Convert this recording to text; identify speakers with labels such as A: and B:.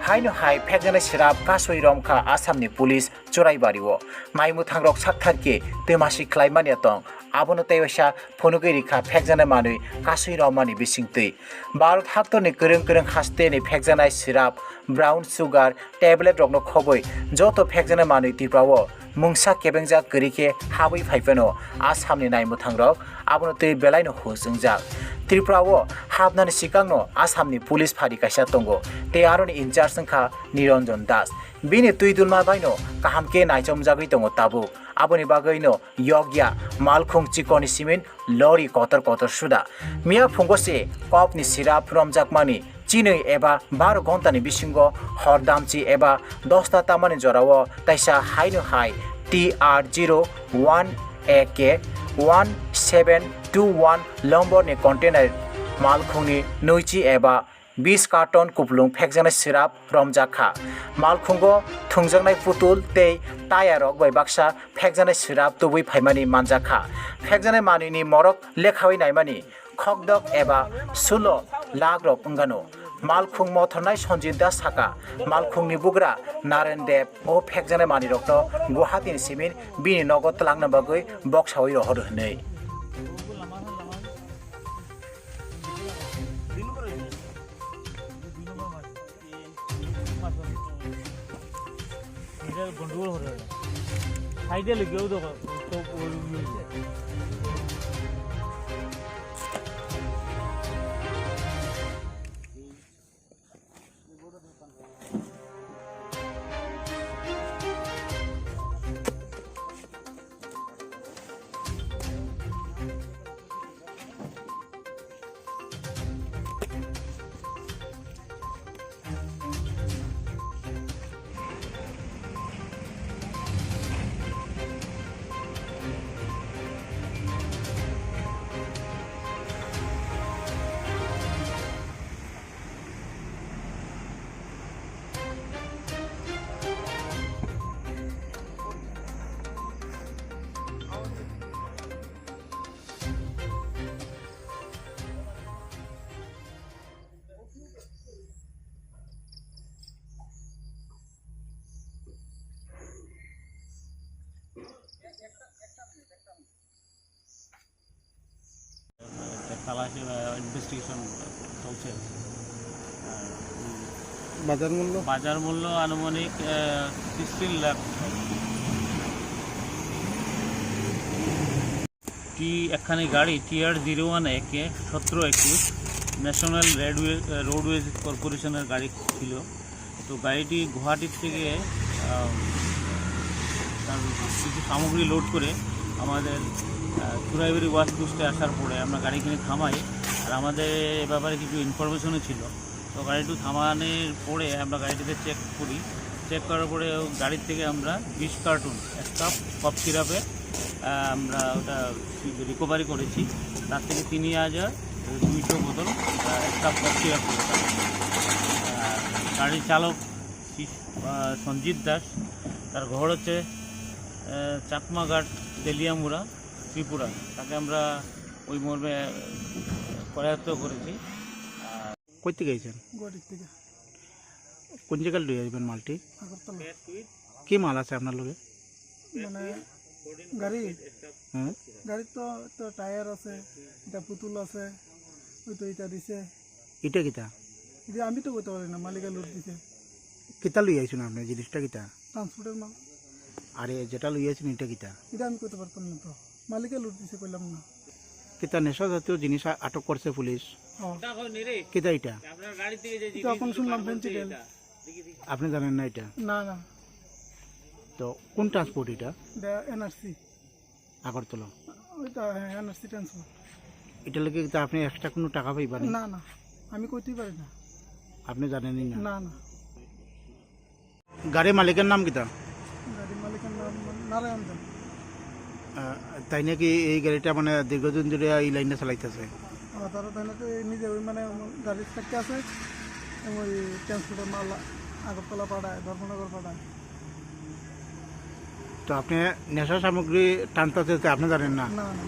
A: haino hai phekjane sirap kasoi romkha Assamni police choraibariwo maimu thangrok saktharki temasi khlaimani tong abono teiwasa phonugui rikha phekjane manui kasoi romani bisingtui Bharat haktoni kwrung haste ni phekjanai sirap brown sugar tablet rokno khoboi joto phekjane manui tiprawo mungsa Kwbangma gurike habui phaifano Assamni naimu thangrok abono tei belaino hujungjak Tripurao habnani sikangno Assamni police phari kaisa tongo te aroni incharge wngkha Niranjan Das bini tuidulma baino kahamke naichamjagui tongo tabuk aboni bagui yogya malkhung chikoni simin lori kotor suda miya phungose kopni sirap romjak mani chinui eba 12 घन्टानि बिसिंगो हरदामची एबा 10 ता तामानि जराव ताइसा हाइनो high TR01AK 1721 लम्बरनि container मालखुंनि नैची एबा 20 carton कुपलुं फेकजानाय syrup रमजाखा मालखुंगो थुंजांनाय Putul तै टायारक बै Baksa फेकजानाय syrup तुबै फाइमानि मानजाखा फेकजानाय मानिनि मरक लेखावै नायमानि खगदक एबा 16 लाख रक अंगानो मालखुं मथरनाय सन्जित दास साका मालखुंनि बुग्रा नारायण देव ओ फेकजानाय मानि रक्नो गुवाहाटीनि semen बिनि नगद लांनो बागै बक्सावै रहर हनै
B: गंडगोल हो रहा है साइडे लगे हो तो तलाशी इन्वेस्टिगेशन चलছে বাজার মূল্য আনুমানিক 16 লাখ একখানি গাড়ি TR01AK 1721 ন্যাশনাল রোডওয়েজ কর্পোরেশনের গাড়ি ছিল তো গাড়িটি গুয়াহাটি থেকে কিছু সামগ্রী লোড করে আমাদের চুরাইবাড়ি ওয়াশ পোস্টে আসার পরে আমরা গাড়িখানি থামাই আর আমাদের এ ব্যাপারে কিছু ইনফরমেশনও ছিল তো গাড়িটি থামানোর পরে আমরা গাড়িটিতে চেক করার পরে গাড়ির থেকে আমরা 20 কার্টুন একটা কফ সিরাপে আমরা ওটা রিকভারি করেছি তার থেকে 3200 বোতল একটা কফ সিরাপ গাড়ির চালক সঞ্জিত দাস তার ঘর হচ্ছে চাকমাঘাট তেলিয়ামুড়া ত্রিপুরা তাকে আমরা ওই মর্মে করায়ত্ত করেছি
C: কই থেকে আইছেন
B: গুয়াহাটি থেকে
C: কোন জায়গায় লই আসবেন মালটি
B: আগরতলা
C: কি মাল আছে আপনার লগে
B: মানে গাড়ি তো টায়ার আছে এটা পুতুল আছে ওই তো এটা দিছে
C: এটা কিটা
B: যে আমি তো কইতে পারি না মালিকা লোড দিছে
C: কিটা লই আইছেন আপনি জিনিসটা কিটা
B: ট্রান্সপোর্টের মাল
C: আরে যেটা লই আইছেন এটা কিটা
B: এটা আমি কইতে পারতাম না তো মালিকা লোড দিছে কইলাম না
C: কিটা নেশা জাতীয় জিনিস আটক করছে পুলিশ কিটা এটা
B: তো এখন শুনলাম ফেন্সিডেল
C: আপনি জানেন না এটা
B: না না
C: তো কোন ট্রান্সপোর্ট এটা
B: এনআরসি
C: আগরতলা
B: ওইটা এনআরসি ট্রান্সপোর্ট
C: এটা লাগে আপনি এক্সট্রা কোনো টাকা পাইবেন
B: না না আমি কইতেই পারি না
C: আপনি জানেনই না
B: না না
C: গাড়ি মালিকের নাম কিটা
B: গাড়ির মালিকের নাম নারায়ণ দেব
C: তাই নাকি এই গাড়িটা মানে দীর্ঘদিন ধরে এই লাইনটা চালাইতেছে
B: তারা তাই না নিজে ওই মানে গাড়ির চাকরি আছে ওই ট্রান্সপোর্টের মাল আগরতলা পাঠায় ধর্মনগর পাঠায়
C: তো আপনি নেশা সামগ্রী টানতে আপনি জানেন না
B: না না